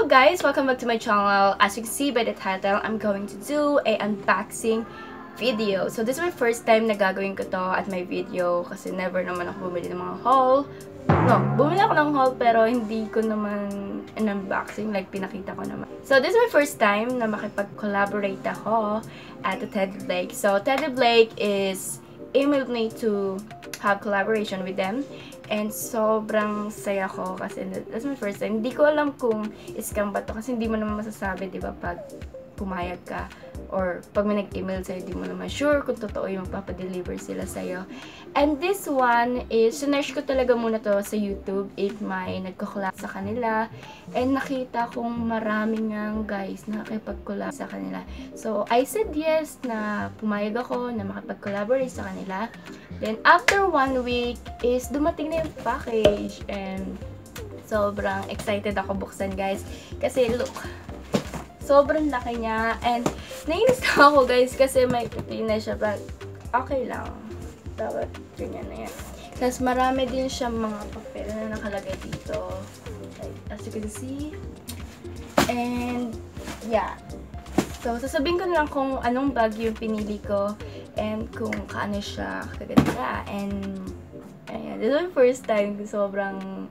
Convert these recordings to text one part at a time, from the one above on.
Hello guys! Welcome back to my channel. As you can see by the title, I'm going to do a unboxing video. So this is my first time na gagawin ko to at my video kasi never naman ako bumili ng mga haul. No, bumili ako ng haul pero hindi ko naman unboxing, like pinakita ko naman. So this is my first time na makipag-collaborate ako at the Teddy Blake. So Teddy Blake is emailed me to have collaboration with them. And sobrang saya ko kasi that's my first time. Hindi ko alam kung scam ba to kasi hindi mo naman masasabi, di ba, pag pumayag ka or pag may nag-email sa'yo, di mo naman sure kung totoo yung magpapadeliver sila sa'yo. And this one is, sinerge ko talaga muna to sa YouTube if may nagko-collab sa kanila. And nakita kong marami ngang guys na nakipag-collab sa kanila. So, I said yes na pumayag ako na makipag-collaborate sa kanila. Then, after 1 week is dumating na yung package. And sobrang excited ako buksan, guys. Kasi, look, sobrang laki niya. And, nainis na ako, guys, kasi may puti na siya. But, okay lang. Dapat, ganyan na yan. Tapos, marami din siyang mga papel na nakalagay dito. Like, as you can see. And, yeah. So, sasabihin ko na lang kung anong bag yung pinili ko. And, kung kaano siya kaganda. And, ayan. This is my first time. Sobrang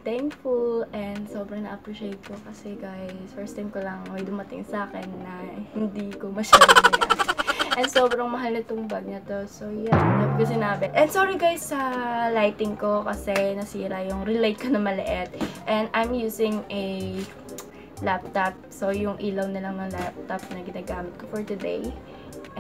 thankful and sobrang na-appreciate ko kasi guys, first time ko lang may dumating sa akin na hindi ko masyadong niya. And sobrang mahal itong bag niya to. So yeah, hindi ko sinabi. And sorry guys sa lighting ko kasi nasira yung relay ko na maliit. And I'm using a laptop. So yung ilaw na lang ng laptop na ginagamit ko for today.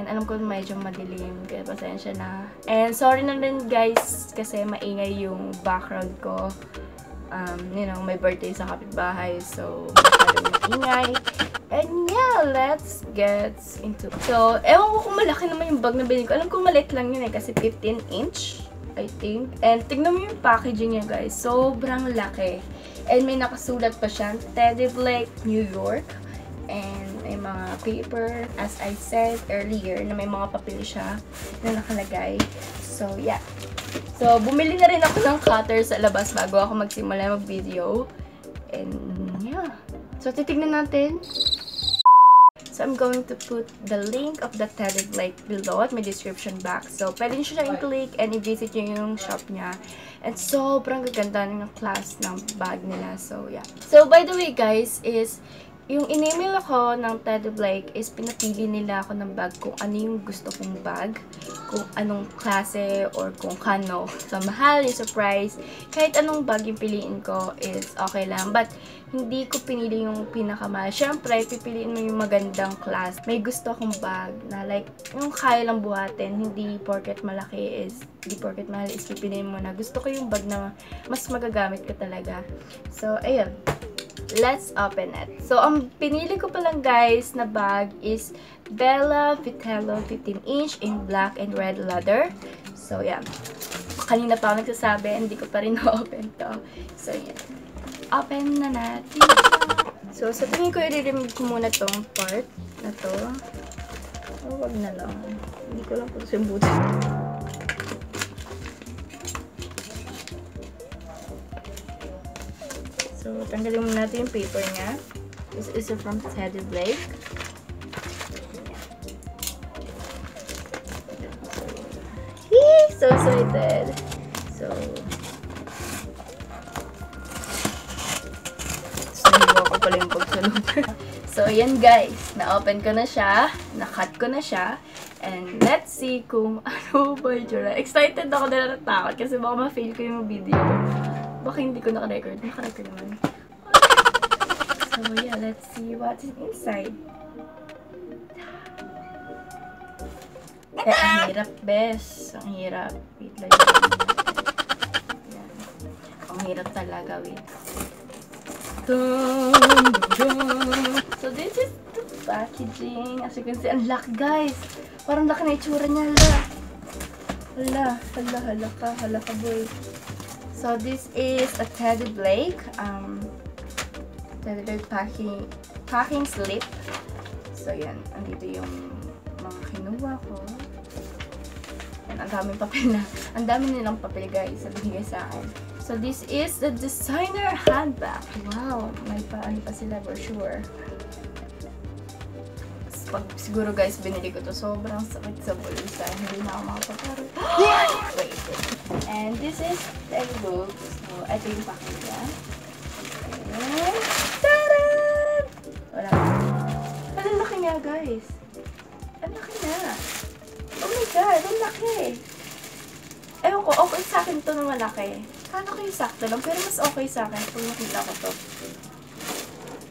And alam ko medyo madilim, kaya pasensya na. And sorry na rin guys kasi maingay yung background ko. You know, my birthday sa kapitbahay, so masyadong maingay. And yeah, let's get into it. So, ewan ko kung malaki naman yung bag na binili ko. Alam ko maliit lang yun eh, kasi 15-inch, I think. And tignan mo yung packaging niya guys, sobrang laki. And may nakasulat pa siya, Teddy Blake, New York. And may mga paper, as I said earlier, na may mga papel siya na nakalagay. So, yeah. So, bumili na rin ako ng cutter sa labas bago ako magsimula mag-video. And, yeah. So, titignan natin. So, I'm going to put the link of the Teddy Blake below at my description box. So, pwede nyo siya i-click and i-visit nyo yung shop niya. And sobrang gaganda ng class ng bag nila. So, yeah. So, by the way, guys, is yung in-email ako ng Teddy Blake is pinapili nila ako ng bag kung ano yung gusto kong bag, kung anong klase or kung kano. So, mahal, yung surprise. Kahit anong bag yung piliin ko is okay lang. But, hindi ko pinili yung pinakamahal. Siyempre, pipiliin mo yung magandang class. May gusto akong bag na like, yung kaya lang buhatin. Hindi porket malaki is, hindi porket mahal is pipiliin mo na. Gusto ko yung bag na mas magagamit ka talaga. So, ayun. Let's open it. So, ang pinili ko palang guys na bag is Bella Vitello 15-inch in black and red leather. So, yan. Kanina pa ako nagsasabi, hindi ko pa rin na-open to. So, yan. Open na natin. So, sa tingin ko, i-remove ko muna tong part na to. Oh, wag na lang. Hindi ko lang po yung buti. So, tanggalin muna natin yung paper niya. This is from Teddy Blake. Yee! So excited! So, hiwa ko pala yung pagsulog. So, yan guys. Na-open ko na siya. Na-cut ko na siya. And let's see kung ano ba yung tsura. Excited ako na natakot kasi baka ma-fail ko yung video. Baka hindi ko naka-record. Naka-record naman. So, yeah, let's see what is inside. Ang hirap, bes. Ang hirap. Wait lang. Yan. Ang hirap talaga, wait. Dun, dun. So, this is the packaging. As you can see, ang laki, guys. Parang laki na itsura niya, hala. Hala ka, boy. So, this is a Teddy Blake, Teddy Blake packing slip. So, yan. Andito yung mga kinuha ko. And ang daming papel na. Ang dami nilang papel, guys. Sabi niya sa akin. So, this is the designer handbag. Wow! May paano pa sila for sure. Pag siguro guys, binili ko to, sobrang sakit sa bulsa. Hindi na ako makapagkaroon. Wait. And this is the envelope. So, ito yung package niya. And, taran! Wala. Ang laki nga guys. Ang laki na. Oh my god, ang laki. Ewan ko, okay sa akin to na malaki. Kala ko yung sakto lang, pero mas okay sa akin kung nakita ko to.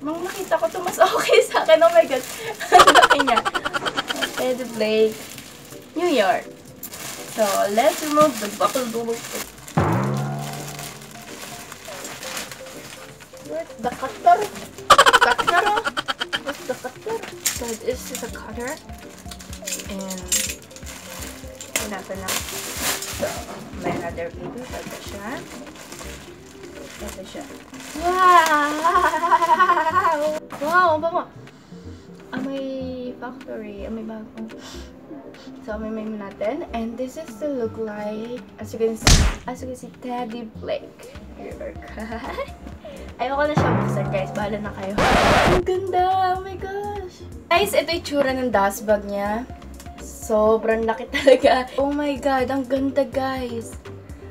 Nung nakita ko to, mas okay sa akin. Oh my god. Ang laki niya. Teddy Blake, New York. So, let's remove the buckle. Where's the cutter? Cutter? What's the cutter? So, this is a cutter. And, natin lang. So, may another paper. Ito siya. Ito siya. Wow! Wow! Ang bango! May factory. May bago. So, may natin. And this is to look like, as you can see, Teddy Blake. Ayoko na siya buksan, guys. Bahala na kayo. Ang ganda! Oh my gosh! Guys, ito yung tsura ng dust bag niya. Sobrang laki talaga. Oh my god, ang ganda guys.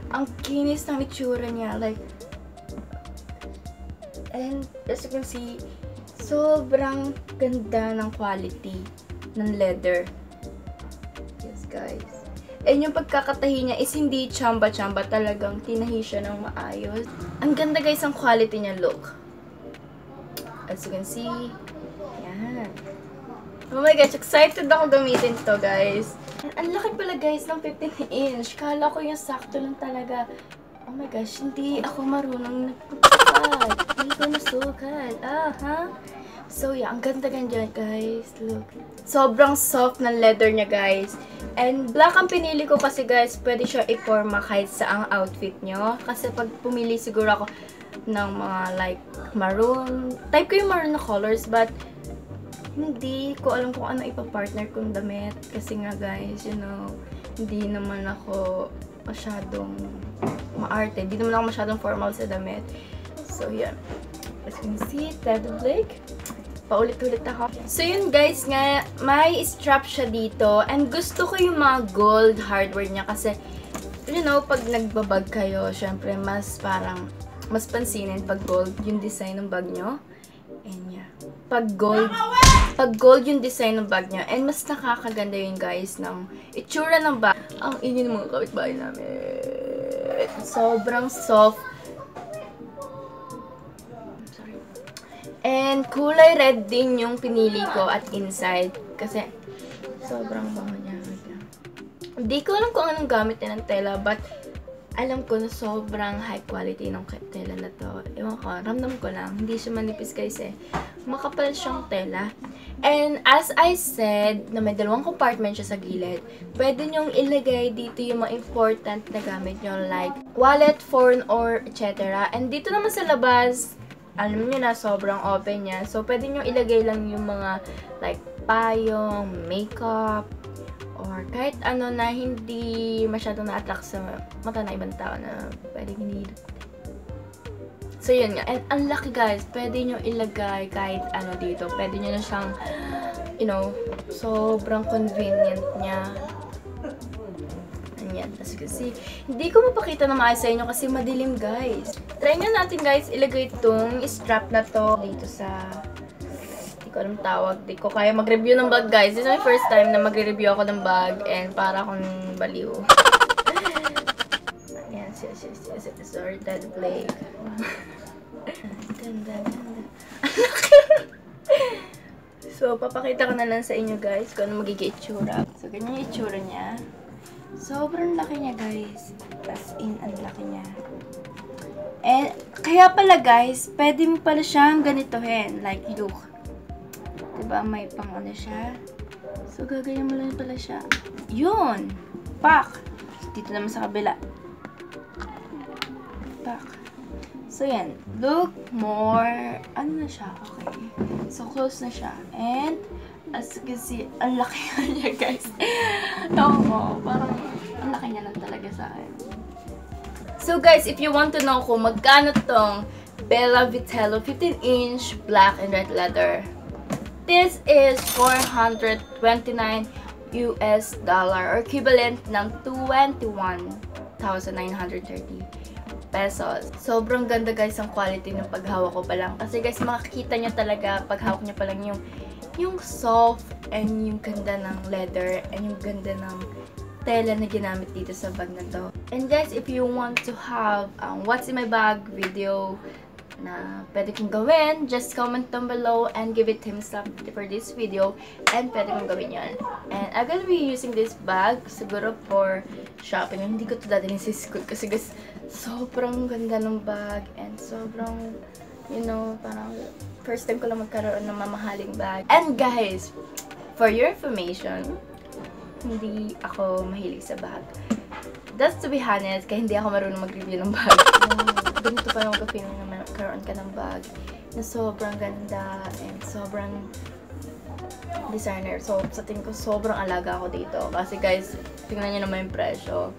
Ang kinis ng itsura niya. Like, and as you can see, sobrang ganda ng quality ng leather. Yes guys. And yung pagkakatahi niya is hindi chamba-chamba. Talagang tinahi siya ng maayos. Ang ganda guys ang quality niya. Look. As you can see, yan. Oh my gosh, excited ako gamitin to, guys. Ang laki pala, guys, ng 15 inch. Kala ko yung sakto lang talaga. Oh my gosh, hindi ako marunong nagpagsukat. Hindi ko nasukat. So, yeah, ang ganda-ganda, guys. Look. Sobrang soft ng leather niya, guys. And black ang pinili ko kasi, guys, pwede siya i-forma kahit sa ang outfit nyo. Kasi pag pumili siguro ako ng mga, like, maroon. Type ko yung maroon na colors, but hindi ko alam kung ano ipapartner kong damit. Kasi nga guys, you know, hindi naman ako masyadong maarte. Hindi naman ako masyadong formal sa damit. So, yan. As you can see, Teddy Blake. Paulit-ulit ako. So, yun guys nga, may strap siya dito. And gusto ko yung mga gold hardware niya kasi, you know, pag nagbabag kayo, syempre, mas parang, mas pansinin pag gold yung design ng bag nyo. And yeah. Pag gold yung design ng bag niya. And mas nakakaganda yun guys ng itsura ng bag. Ang ingin ng mga kapitbahay namin. Sobrang soft. Sorry. And kulay red din yung pinili ko at inside. Kasi sobrang bango niya. Hindi ko alam kung anong gamit niya ng tela, but alam ko na sobrang high quality ng tela na to. Ewan ko, ramdam ko lang. Hindi siya manipis guys eh. Makapal siyang tela. And as I said, na may dalawang compartment siya sa gilid, pwede nyong ilagay dito yung mga important na gamit nyo like wallet, phone, or etc. And dito naman sa labas, alam niyo na sobrang open niya. So pwede nyong ilagay lang yung mga like payong, makeup, or kahit ano na hindi masyadong na-attract sa mata na ibang tao na pwedeng hindi. So, yun nga. And ang laki guys, pwede nyo ilagay kahit ano dito. Pwede nyo na siyang, you know, sobrang convenient niya. Ayan. As you can see, hindi ko mapakita na maayos sa inyo kasi madilim guys. Try nga natin guys, ilagay itong strap na to dito sa ko anong tawag. Di ko kaya mag-review ng bag, guys. This is my first time na magre-review ako ng bag and para akong baliw. Ayan, sorry, Teddy Blake. Ganda. So, papakita ko na lang sa inyo, guys, kung ano magiging itsura. So, ganyan yung itsura niya. Sobrang laki niya, guys. As in, ang laki niya. And, kaya pala, guys, pwede mo pala siyang ganitohin. Like, look. Diba, may pang ano siya. So, gaganyan mo lang pala siya. Yun! Pak! Dito naman sa kabila. Pak. So, yan. Look more. Ano na siya? Okay. So, close na siya. And, as you can see, ang laki niya, guys. Oo, parang, ang laki niya lang talaga sa akin. So guys, if you want to know kung magkano tong Bella Vitello 15-inch black and red leather, this is $429 or equivalent ng 21,930 pesos. Sobrang ganda guys ang quality ng paghawak ko pa lang. Kasi guys, makikita nyo talaga paghawak nyo pa lang yung soft and yung ganda ng leather and yung ganda ng tela na ginamit dito sa bag na to. And guys, if you want to have what's in my bag video na pwede kong gawin, just comment down below and give it thumbs up for this video and pwede kong gawin yan. And I'm gonna be using this bag siguro for shopping. Hindi ko to dati nisiskot kasi guys, sobrang ganda ng bag and sobrang, you know, parang first time ko lang magkaroon ng mamahaling bag. And guys, for your information, hindi ako mahilig sa bag. That's to be honest, kaya hindi ako marunong mag-review ng bag. Ganito pa naman ka-feeling na magkaroon ka ng bag na sobrang ganda and sobrang designer. So, sa tingin ko, sobrang alaga ako dito. Kasi guys, tingnan nyo naman yung presyo.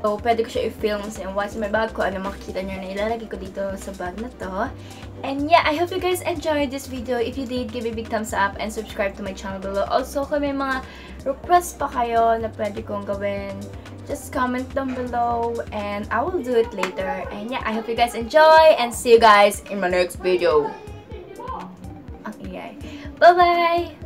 So, pwede ko siya i-film sa what's in my bag ko. Ano makikita nyo na ilalagay ko dito sa bag na to. And yeah, I hope you guys enjoyed this video. If you did, give a big thumbs up and subscribe to my channel below. Also, kung may mga request pa kayo na pwede kong gawin, just comment down below and I will do it later. And yeah, I hope you guys enjoy and see you guys in my next video. Ang ingay. Bye-bye!